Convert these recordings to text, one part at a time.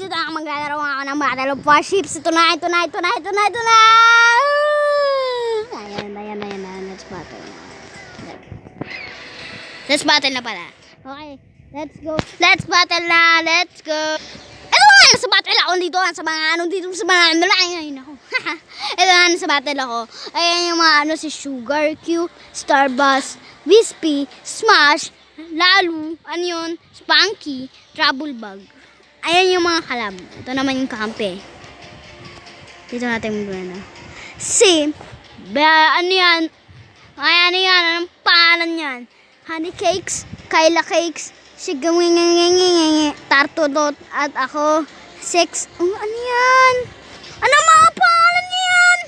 guys, ito na maglalaro ako ng Battle of Warships. Ito na. Ayan. Let's battle. Let's battle na pala. Okay, let's go. Let's battle na. Let's go. Ito nga, nasa battle ako dito. Sa mga ayun ako. Ito na, nasa battle ako. Ayan yung mga si Sugar Q, Starbuzz, Wispy, Smash, Lalu, ano yun, Spunky, Trouble Bug. Ayan yung mga kalab. Ito naman yung kampe. Dito natin magmana. Ano yan? Anong pangalan yan? Honey Cakes, Kyla Cakes, Sigawinginginginging, Tartodot, at ako, Sex. Ano yan? Ano mga pangalan yan?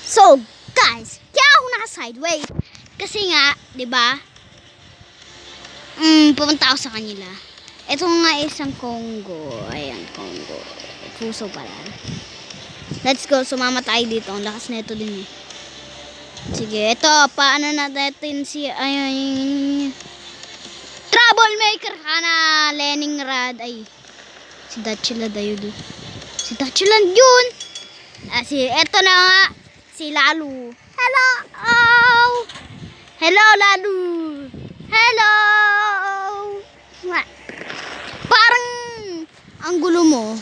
So, guys, kaya ako naka-sideways. Kasi nga, di ba? Pumunta ako sa kanila. Ito nga isang Congo. Ayan, Congo. Puso pala. Let's go. Sumama tayo dito. Ang lakas na ito din eh. Sige, ito. Paano natin si... Ayun. Troublemaker ka na. Leningrad. Ay. Si Dutchland ayun. Si Dutchland yun. Ito na nga. Si Lalu. Hello. Hello, Lalu. Hello. Parang ang gulo mo.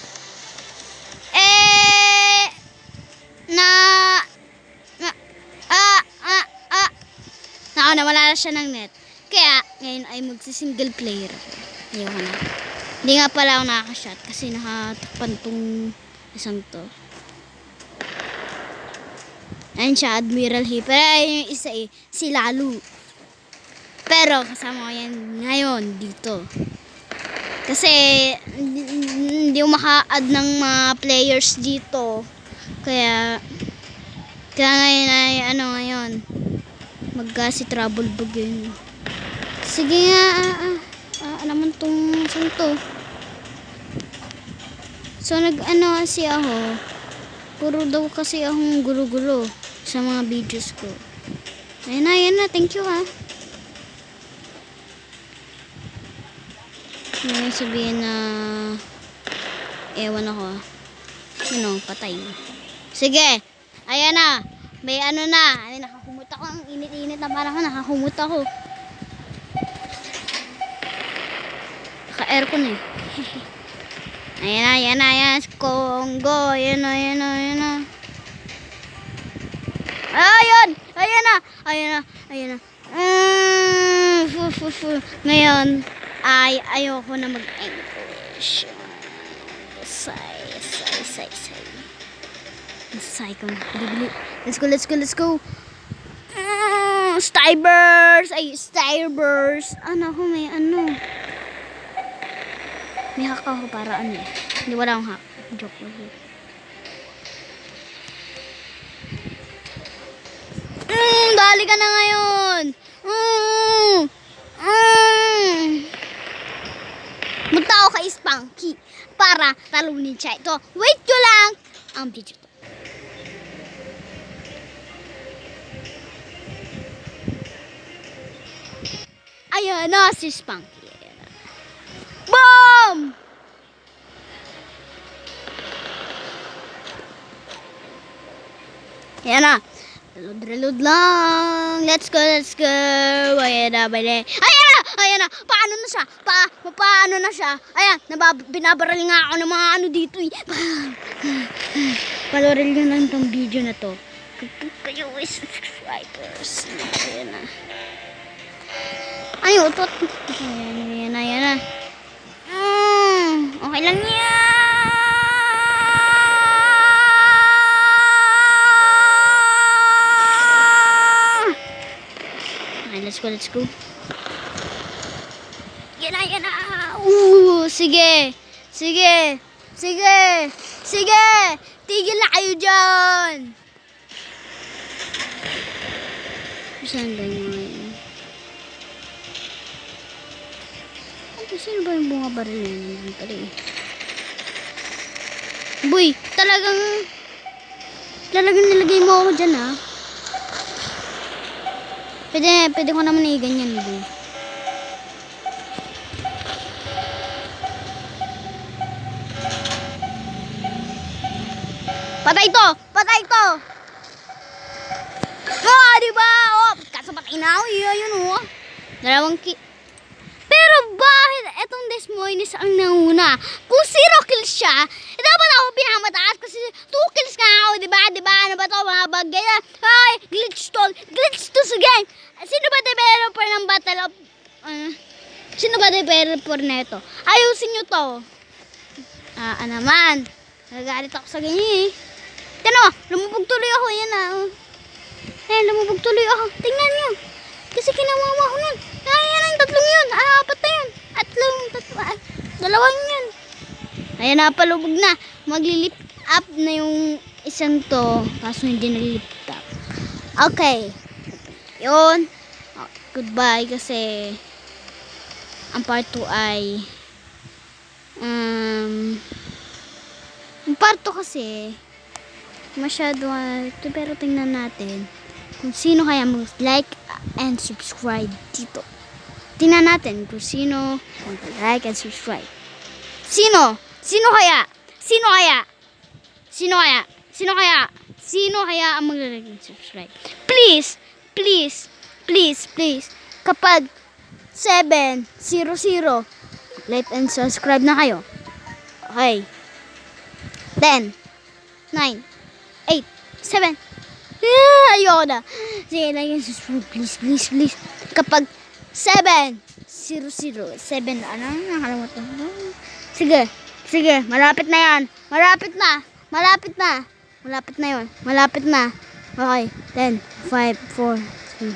Nawala na siya ng net. Kaya, ngayon ay magsi-single player ako. Ayoko na. Hindi nga pala ako nakaka-shot kasi nakatakpan tong isang to. Ayun siya, Admiral He. Pero ayun yung isa si Lalu. Pero kasama ko yan ngayon dito. Kasi hindi ko maka-add ng mga players dito. Kaya ngayon ay ngayon. Si Trouble Bug yun. Sige nga, naman tong saan to. So kasi ako. Puro daw kasi akong gulo-gulo sa mga videos ko. Ayan na, thank you ha. Ngayon sabihin na ewan ako. Patay. Sige, ayan na. May na. Ay, nakahumot ako. Ang init-init na parang nakahumot ako. Naka-aircon eh. Ayan na. Congo. Ayan na. Ayan na. Ngayon, ayoko na mag-English. Let's go. Starburst. May hack ako para Hindi, wala akong hack. Joke lang. Dali ka na ngayon. Magta ako kay Spunky para talunin siya. Ito, wait ko lang. Ang video to. Ayan na si Spunky. Boom! Ayan na. Reload lang. Let's go. Ayan na. Paano na siya? Ayan, binabaril nga ako ng mga dito eh. Panorin nyo lang itong video na to. Kayo is subscribers. Ayan na. Ay, utot. Ayan na. Okay lang yan. Okay, let's go. Yan na. Sige. Tigil na kayo dyan. Saan ba yun? Sino ba yung bunga baril yan? Boy, talagang nilagay mo ako dyan ha. Pwede ko naman ganyan boy. Patay to! Patay to! Oh, di ba? Oh, kaso patay na ako. Yun, oh. Dalawang Pero bakit etong Desmoines ang nauna? Kung 0 kills siya, dapat ako pinamataas kasi 2 kills nga ako, di ba? Di ba? Ano ba to? Mga bagay na. Ay, glitch to sa game. Sino ba developer ng Battle of... sino ba developer na ito? Ayusin nyo to. Naman. Nagagalit ako sa ganyan eh. Tino, lumubog tuloy ako. Yan lumubog tuloy ako. Tingnan nyo. Kasi kinawawa ko nun. Yan ang tatlong yun. Apat na yun. Dalawang yun. Ayan na, palubog na. Magli-lift up na yung isang to. Kaso hindi nag-lift up. Okay. Yun. Goodbye kasi ang part 2 ay ang part 2 kasi masyado pero tingnan natin kung sino kaya mag-like and subscribe dito. Tingnan natin kung sino mag-like and subscribe. Sino? Sino kaya? Sino kaya? Sino kaya? Sino kaya? Sino kaya ang mag-like and subscribe? Please, please, please, please. Kapag 700, like and subscribe na kayo. Okay. 10, 9, 8, 7. Ayoko na. Sige, like and subscribe. Please, please, please. Kapag 700, 7, ano? Nakalimutan ko. Sige, sige. Malapit na yan. Malapit na. Malapit na. Malapit na yun. Malapit na. Okay. 10, 5, 4, 3,